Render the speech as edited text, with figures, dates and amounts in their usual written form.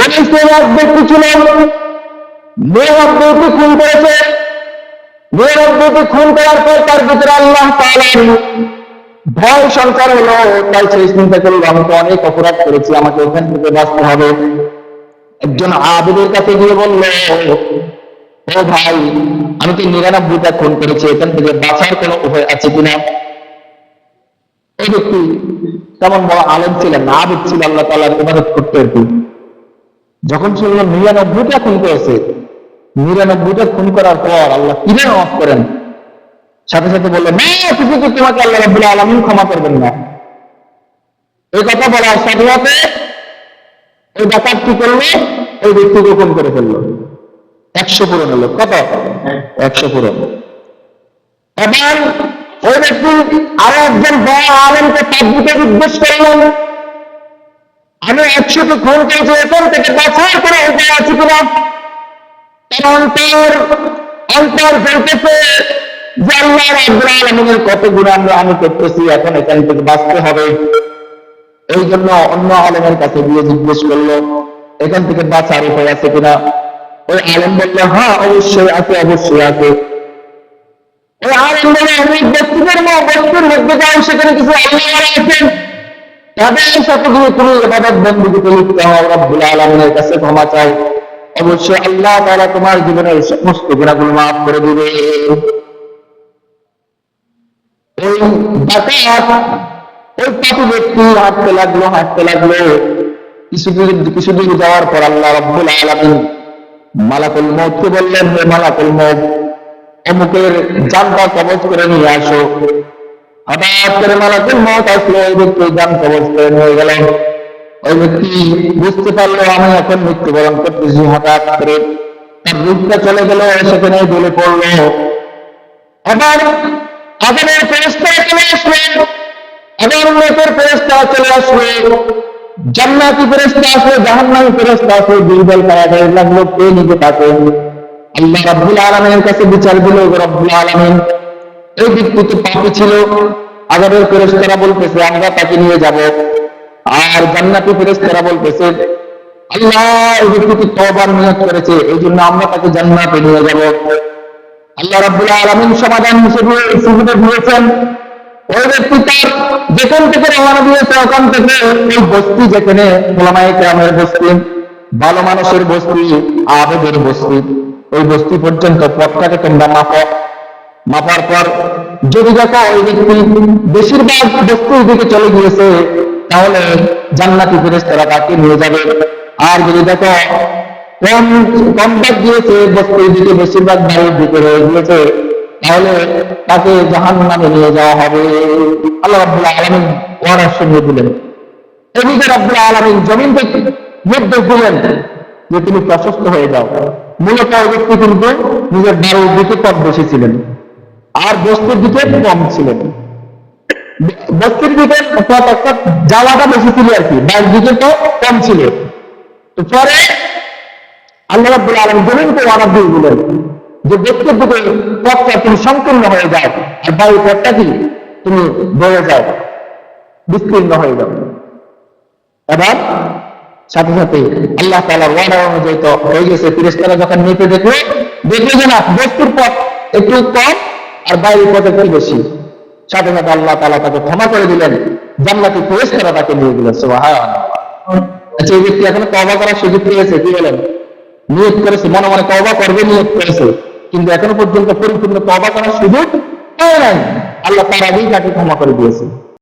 এক ব্যক্তি ছিলেন 99টি খুন করেছে। 99টি খুন করার পর তার ভিতরে আল্লাহ তাআলা ভয় সংসার হলো। তাই সেই চিন্তা করলো, আমি তো অনেক অপরাধ করেছি, আমাকে ওখান থেকে বাঁচতে হবে। একজন আবেদের কাছে গিয়ে বলল, ও ভাই, আমি তো 99টা খুন করেছি, এখান থেকে বাঁচার কোনো উপায় আছে কিনা? এই ব্যক্তি তেমন বড় আলেম ছিলেন না, আবেদ ছিল, আল্লাহ তাআলার ইবাদত করতে আর কি। যখন শুনলো 99টা খুন করেছে, 99টা খুন করার পর আল্লাহ কিভাবে মাফ করেন, সাথে সাথে বললো, না, কিছু তোমাকে আল্লাহ রাব্বুল আলামিন ক্ষমা করবেন না। এই কথা বলার সাথে সাথে এই ডাকাত কি করলো, ওই ব্যক্তিকে খুন করে ফেললো। 100 পূরণ হলো। কত? 100 পূরণ। এবার ওই ব্যক্তি আরো একজন বড় আলেমকে তাকবীরকে জিজ্ঞেস করলেন, আমি 100কে খুন করেছি, এখান থেকে বাঁচার কোনো উপায় আছে কিনা? তার অন্তর ফেলতেছে যে আল্লাহ রাব্বুল আলামিনের কত গুনাহ আমি করতেছি, এখন এখান থেকে বাঁচতে হবে। এই জন্য অন্য আলেমের কাছে গিয়ে জিজ্ঞেস করলো, এখান থেকে বাঁচার উপায় আছে কিনা? ওই আলেম বললো, হ্যাঁ, অবশ্যই আছে, অবশ্যই আছে। ওই আলেম বলে, আমি ব্যক্তিদের বস্তুর মধ্যে যাও, সেখানে কিছু আল্লাহ আছেন, তাদের সাথে গিয়ে তুমি ইবাদত বন্দেগীতে লিপ্ত হও, রাব্বুল আলামিনের কাছে ক্ষমা চাও, অবশ্যই আল্লাহ তাআলা তোমার জীবনের সমস্ত গুনাহগুলো মাফ করে দিবে। ওই ডাকাত ওই পাপী ব্যক্তি হাঁটতে লাগলো। কিছুদিন যাওয়ার পর আল্লাহ রাব্বুল আলামিন মালাকুল মউতকে বললেন, হে মালাকুল মউত, অমুকের জানটা কবজ করে নিয়ে আসো। হঠাৎ করে মালাকুল মউত আসলো, ওই ব্যক্তি জান কবজ করে নিয়ে গেল। ওই ব্যক্তি বুঝতে পারলো, আমি এখন মৃত্যুবরণ করতেছি। হঠাৎ করে তার রূপটা চলে গেল, সেখানে ঢলে পড়লো। এবার আগুনের ফেরেশতা চলে আসলেন, নেকের ফেরেশতা চলে আসলো, জান্নাতি ফেরেশতা আসলো, জাহান্নামী ফেরেশতা আসলো, দুই দল কারাগারে লাগলো, কে নিতে থাকে। আল্লাহ রাব্বুল আলামিনের কাছে বিচার দিল, রাব্বুল আলামিন, এই ব্যক্তি তো পাপী ছিল, আগুনের ফেরেশতারা বলতেছে আমরা তাকে নিয়ে যাব, আর জান্নাতি ফেরেশতারা বলতেছে আল্লাহ, এই ব্যক্তি তো তওবার নিয়ত করেছে, এই জন্য আমরা তাকে জান্নাতে নিয়ে যাব। আল্লাহ রাব্বুল আলামিন সমাধান হিসেবে দিয়েছেন, ওই ব্যক্তি তার যেখান থেকে রওনা দিয়েছে, ওখান থেকে এই বস্তি, যেখানে ওলামায়ে কেরামের বস্তি, ভালো মানুষের বস্তি, আবেদের বস্তি, ওই বস্তি পর্যন্ত পথটাকে তোমরা মাপার পর যদি দেখো ওই ব্যক্তি বেশিরভাগ বস্তির দিকে চলে গিয়েছে, তাহলে জান্নাতি ফেরেশতারা তাকে নিয়ে যাবে। আর যদি দেখো কম ভাগ গিয়েছে বস্তির দিকে, বেশিরভাগ বাড়ির দিকে রয়ে গিয়েছে, তাহলে তাকে জাহান্নামে নিয়ে যাওয়া হবে। আল্লাহ রাব্বুল আলামিন ওয়ারাস শুনিয়ে দিলেন। এদিকে রাব্বুল আলামিন জমিন থেকে নির্দেশ দিলেন যে তুমি প্রশস্ত হয়ে যাও। মূলত ওই ব্যক্তি কিন্তু নিজের বাড়ির দিকে পথ বসেছিলেন, আর বস্তির দিকে কম ছিলেন। বস্তির দিকে পথ একটা যাওয়াটা বেশি ছিল আর কি, বাড়ির দিকে তো কম ছিল। তো পরে আল্লাহ রাব্বুল আলামিন জমিনকে ওয়ারাস দিয়ে দিলেন যে ব্যক্তির দিকে পথটা তুমি সম্পূর্ণ হয়ে যাও, আর বাড়ির পথটা কি তুমি বয়ে যাও, বিস্তীর্ণ হয়ে যাও। এবার সাথে সাথে আল্লাহ তাআলার ওয়াদা অনুযায়ী তো হয়ে গেছে। ফেরেশতারা যখন নিতে দেখলো যে না, বস্তুর পথ একটু কম আর বাইরের পথ একটু বেশি, সাথে সাথে আল্লাহ তাআলা তাকে ক্ষমা করে দিলেন, জান্নাতি ফেরেশতারা তাকে নিয়ে গেলেন। সুবহানাল্লাহ। আচ্ছা, এই ব্যক্তি এখন তওবা করার সুযোগ পেয়েছে, কি বলেন? নিয়ত করেছে, মনে মনে তওবা করবে নিয়ত করেছে, কিন্তু এখনো পর্যন্ত পরিপূর্ণ তওবা করার সুযোগ পায় নাই। আল্লাহ তার আগেই তাকে ক্ষমা করে দিয়েছে।